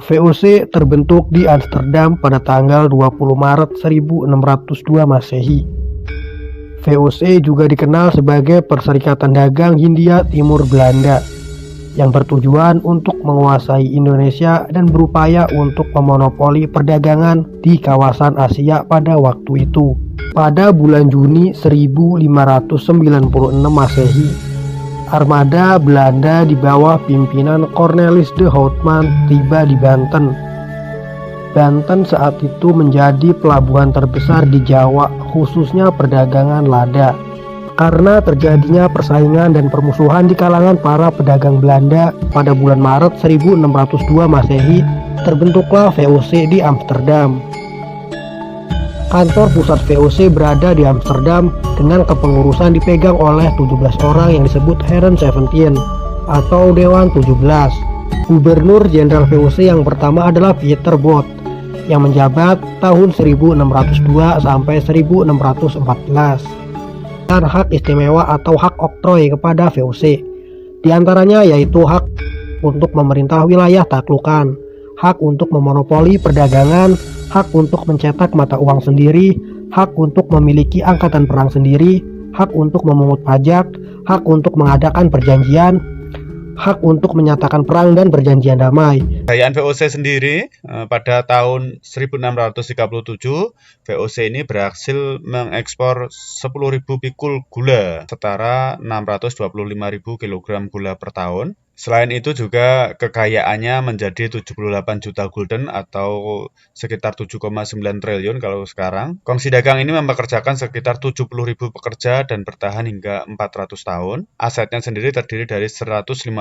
VOC terbentuk di Amsterdam pada tanggal 20 Maret 1602 Masehi. VOC juga dikenal sebagai Perserikatan Dagang Hindia Timur Belanda yang bertujuan untuk menguasai Indonesia dan berupaya untuk memonopoli perdagangan di kawasan Asia pada waktu itu. Pada bulan Juni 1596 Masehi, armada Belanda di bawah pimpinan Cornelis de Houtman tiba di Banten. Banten saat itu menjadi pelabuhan terbesar di Jawa, khususnya perdagangan lada. Karena terjadinya persaingan dan permusuhan di kalangan para pedagang Belanda, pada bulan Maret 1602 Masehi, terbentuklah VOC di Amsterdam. Kantor pusat VOC berada di Amsterdam dengan kepengurusan dipegang oleh 17 orang yang disebut Heren 17 atau Dewan 17. Gubernur Jenderal VOC yang pertama adalah Pieter Both yang menjabat tahun 1602 sampai 1614. Dan hak istimewa atau hak oktroy kepada VOC. Di antaranya yaitu hak untuk memerintah wilayah taklukan, hak untuk memonopoli perdagangan, hak untuk mencetak mata uang sendiri, hak untuk memiliki angkatan perang sendiri, hak untuk memungut pajak, hak untuk mengadakan perjanjian, hak untuk menyatakan perang dan perjanjian damai. Kekayaan VOC sendiri pada tahun 1637, VOC ini berhasil mengekspor 10.000 pikul gula, setara 625.000 kg gula per tahun. Selain itu juga kekayaannya menjadi 78 juta gulden atau sekitar 7,9 triliun kalau sekarang. Kongsi dagang ini mempekerjakan sekitar 70.000 pekerja dan bertahan hingga 400 tahun. Asetnya sendiri terdiri dari 150.000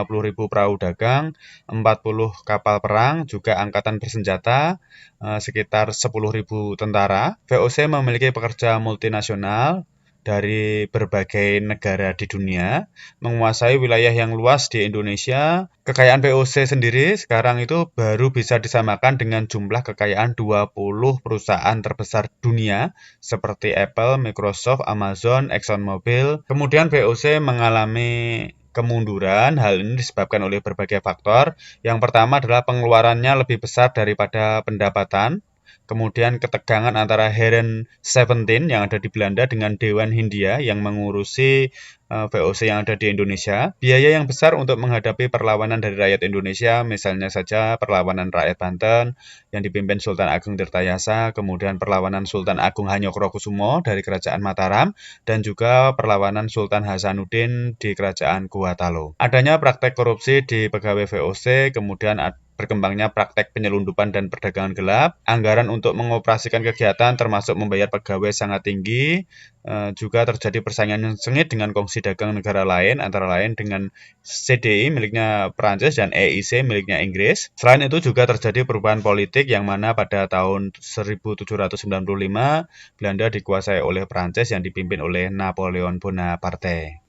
perahu dagang, 40 kapal perang, juga angkatan bersenjata, sekitar 10.000 tentara. VOC memiliki pekerja multinasional dari berbagai negara di dunia, menguasai wilayah yang luas di Indonesia. Kekayaan VOC sendiri sekarang itu baru bisa disamakan dengan jumlah kekayaan 20 perusahaan terbesar dunia seperti Apple, Microsoft, Amazon, ExxonMobil. Kemudian VOC mengalami kemunduran. Hal ini disebabkan oleh berbagai faktor. Yang pertama adalah pengeluarannya lebih besar daripada pendapatan. Kemudian ketegangan antara Heren 17 yang ada di Belanda dengan Dewan Hindia yang mengurusi VOC yang ada di Indonesia. Biaya yang besar untuk menghadapi perlawanan dari rakyat Indonesia, misalnya saja perlawanan rakyat Banten yang dipimpin Sultan Agung Tirtayasa, kemudian perlawanan Sultan Agung Hanyokrokusumo dari Kerajaan Mataram, dan juga perlawanan Sultan Hasanuddin di Kerajaan Gorontalo. Adanya praktek korupsi di pegawai VOC, kemudian berkembangnya praktek penyelundupan dan perdagangan gelap, anggaran untuk mengoperasikan kegiatan termasuk membayar pegawai sangat tinggi, juga terjadi persaingan yang sengit dengan kongsi dagang negara lain, antara lain dengan CDI miliknya Prancis dan EIC miliknya Inggris. Selain itu juga terjadi perubahan politik yang mana pada tahun 1795 Belanda dikuasai oleh Prancis yang dipimpin oleh Napoleon Bonaparte.